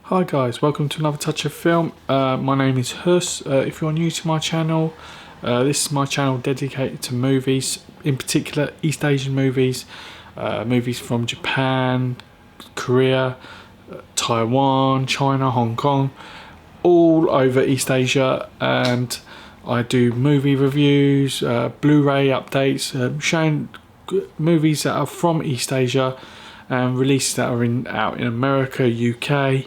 Hi guys, welcome to another touch of film. My name is Hus. If you're new to my channel, this is my channel dedicated to movies, in particular East Asian movies, movies from Japan, Korea, Taiwan, China, Hong Kong, all over East Asia, and I do movie reviews, Blu-ray updates, showing movies that are from East Asia and releases that are out in America, UK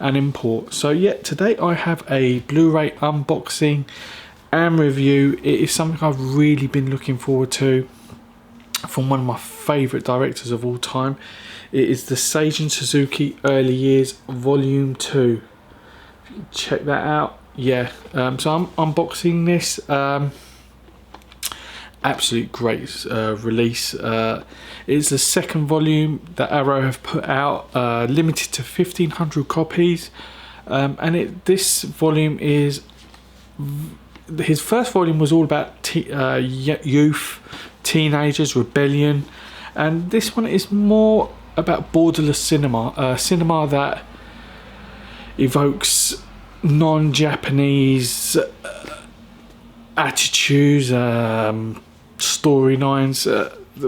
and import. So yeah, today I have a Blu-ray unboxing and review. It is something I've really been looking forward to from one of my favourite directors of all time. It is the Seijun Suzuki Early Years Volume 2. Check that out. Yeah, so I'm unboxing this. Absolute great release. It's the second volume that Arrow have put out, limited to 1,500 copies, and this volume is, his first volume was all about youth, teenagers, rebellion, and this one is more about borderless cinema, cinema that evokes non-Japanese attitudes, storylines,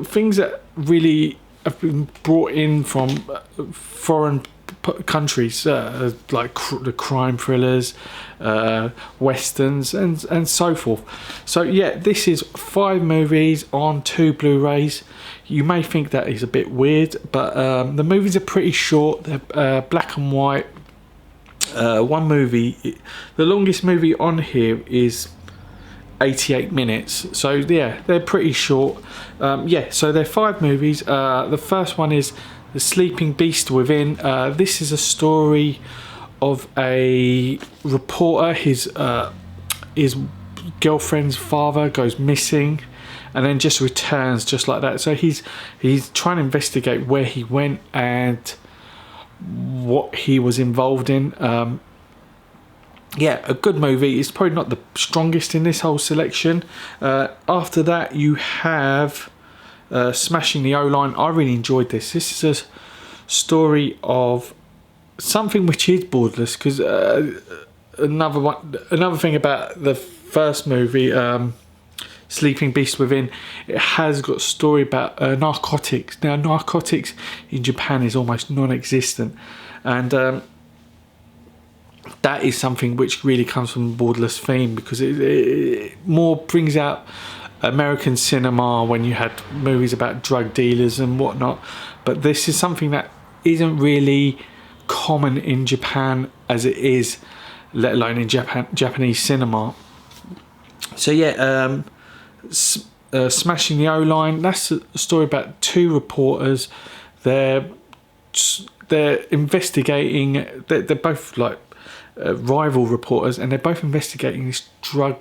things that really have been brought in from foreign countries, like the crime thrillers, westerns and so forth. So yeah, this is 5 movies on 2 Blu-rays. You may think that is a bit weird, but the movies are pretty short. They're black and white. One movie, the longest movie on here is 88 minutes, so yeah, they're pretty short. So they're 5 movies. The first one is The Sleeping Beast Within. This is a story of a reporter. His girlfriend's father goes missing and then just returns just like that. So he's trying to investigate where he went and what he was involved in. Yeah, a good movie. It's probably not the strongest in this whole selection. After that, you have Smashing the O-Line. I really enjoyed this. This is a story of something which is borderless, because another thing about the first movie, Sleeping Beast Within, it has got a story about narcotics. Now, narcotics in Japan is almost non-existent, and that is something which really comes from the borderless theme, because it more brings out American cinema when you had movies about drug dealers and whatnot. But this is something that isn't really common in Japan as it is, let alone in Japanese cinema. So yeah, Smashing the O-Line, that's a story about 2 reporters. They're investigating, they're both like rival reporters, and they're both investigating this drug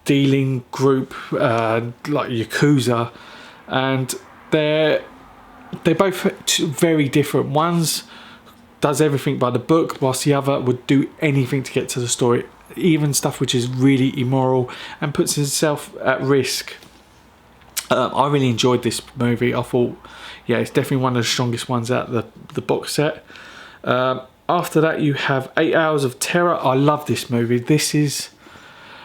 dealing group, like Yakuza, and they're both very different. One's does everything by the book, whilst the other would do anything to get to the story, even stuff which is really immoral and puts himself at risk. I really enjoyed this movie. I thought, yeah, it's definitely one of the strongest ones out of the box set. After that, you have 8 Hours of Terror. I love this movie. This is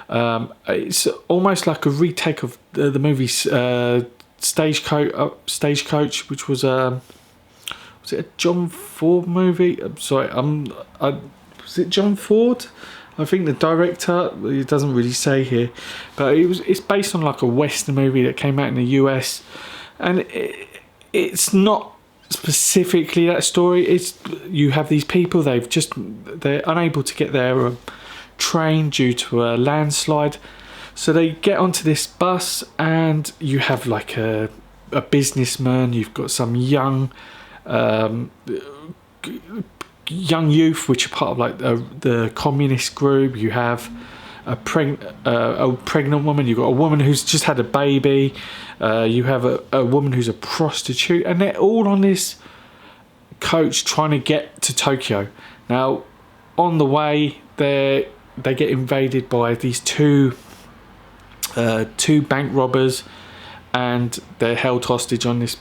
it's almost like a retake of the movie Stagecoach, which was it a John Ford movie? I'm sorry, was it John Ford? I think the director, it doesn't really say here, but it's based on like a Western movie that came out in the US, and it's not specifically that story. It's, you have these people, they're unable to get their train due to a landslide, so they get onto this bus, and you have like a businessman, you've got some young youth which are part of like the communist group, you have a pregnant woman, you've got a woman who's just had a baby, you have a woman who's a prostitute, and they're all on this coach trying to get to Tokyo. Now, on the way, they get invaded by these two bank robbers, and they're held hostage on this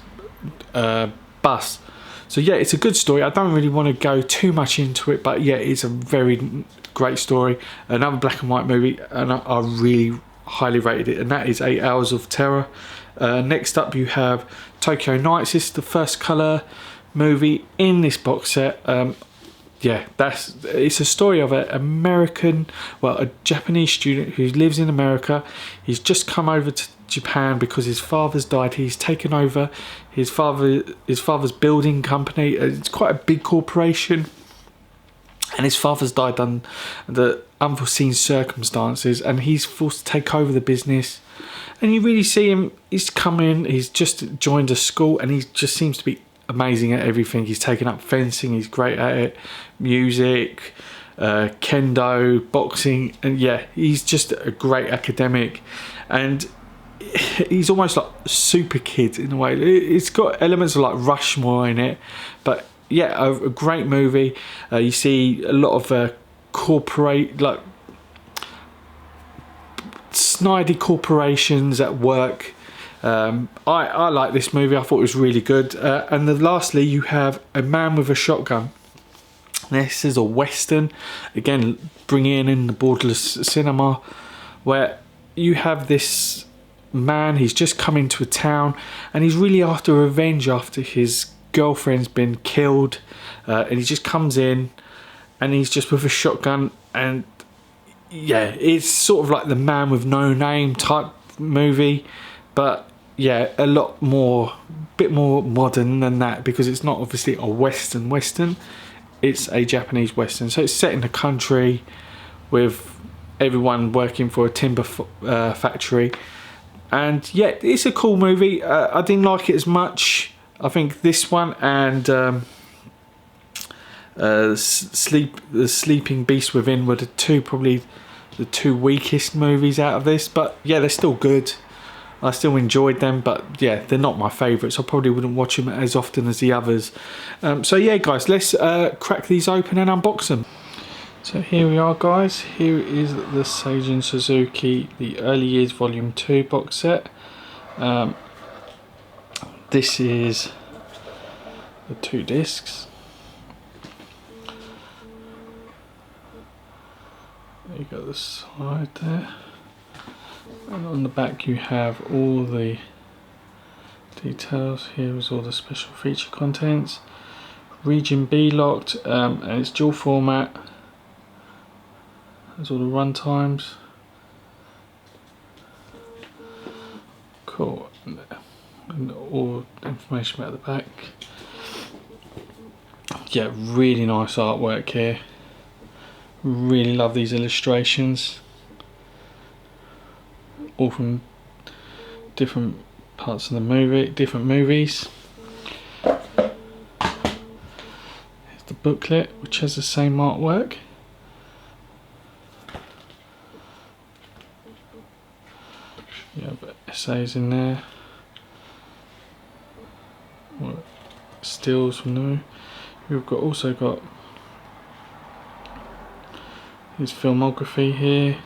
bus. So yeah, it's a good story. I don't really want to go too much into it, but yeah, it's a very great story. Another black and white movie, and I really highly rated it, and that is 8 Hours of Terror. Next up you have Tokyo Nights. This is the first colour movie in this box set. Yeah, it's a story of a Japanese student who lives in America. He's just come over to Japan because his father's died. He's taken over his father's building company. It's quite a big corporation, and his father's died under unforeseen circumstances, and he's forced to take over the business. And you really see him, he's come in, he's just joined a school, and he just seems to be amazing at everything. He's taken up fencing, he's great at it, music, kendo, boxing, and yeah, he's just a great academic, and he's almost like super kid in a way. It's got elements of like Rushmore in it, but yeah, a great movie. You see a lot of like snidey corporations at work. I like this movie. I thought it was really good. And then lastly, you have A Man with a Shotgun. This is a western, again bringing in the borderless cinema, where you have this man. He's just come into a town, and he's really after revenge after his girlfriend's been killed, and he just comes in, and he's just with a shotgun. And yeah, it's sort of like the Man with No Name type movie, but yeah, a bit more modern than that, because it's not obviously a western, it's a Japanese western. So it's set in the country with everyone working for a timber factory, and yeah, it's a cool movie. I didn't like it as much. I think this one and The Sleeping Beast Within were probably the two weakest movies out of this, but yeah, they're still good. I still enjoyed them, but yeah, they're not my favourites. I probably wouldn't watch them as often as the others. So yeah, guys, let's crack these open and unbox them. So here we are, guys. Here is the Seijun Suzuki, the Early Years Volume 2 box set. This is the 2 discs. You got the side there, and on the back you have all the details. Here is all the special feature contents. Region B locked, and it's dual format. There's all the run times. Cool, and all information about the back. Yeah, really nice artwork here. Really love these illustrations, all from different parts of the movie, different movies. Here's the booklet, which has the same artwork. Yeah, but essays in there. Stills from the. We've also got his filmography here,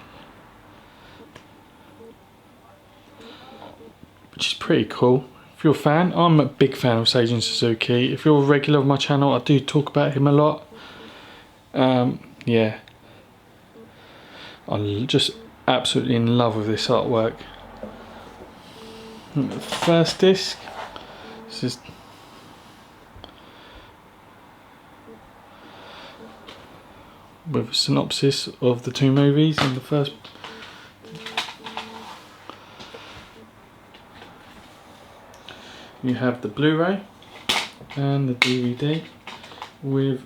which is pretty cool. If you're a fan, I'm a big fan of Seijun Suzuki. If you're a regular of my channel, I do talk about him a lot. Yeah, I'm just absolutely in love with this artwork. The first disc, this is with a synopsis of the 2 movies. And the first, you have the Blu-ray and the DVD with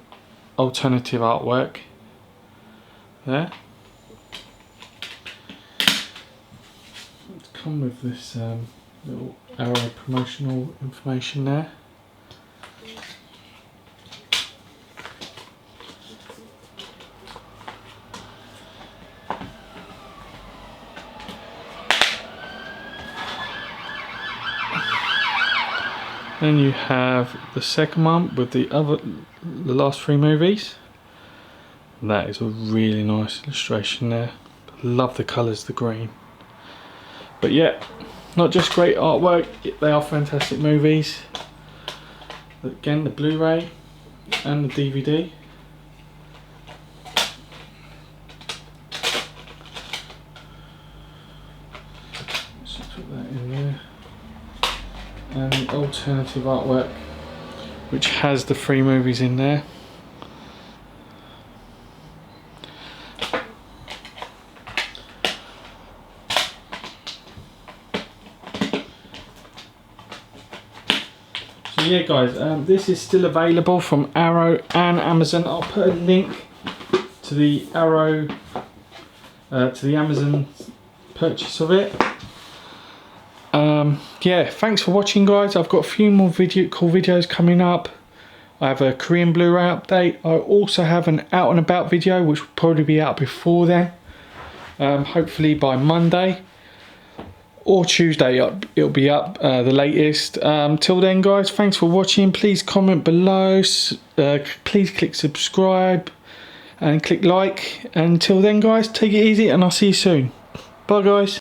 alternative artwork there. It's come with this little arrow promotional information there. Then you have the second one with the last 3 movies. And that is a really nice illustration there. Love the colours, the green. But yeah, not just great artwork, they are fantastic movies. again the Blu-ray and the DVD. Let's put that in there. And the alternative artwork, which has the 3 movies in there. So yeah guys, this is still available from Arrow and Amazon. I'll put a link to the Arrow, to the Amazon purchase of it. Yeah, thanks for watching guys. I've got a few more cool videos coming up. I have a Korean Blu-ray update. I also have an out and about video which will probably be out before then. Hopefully by Monday or Tuesday it'll be up, the latest. Till then guys, thanks for watching. Please comment below, please click subscribe and click like. Until then guys, take it easy and I'll see you soon. Bye guys.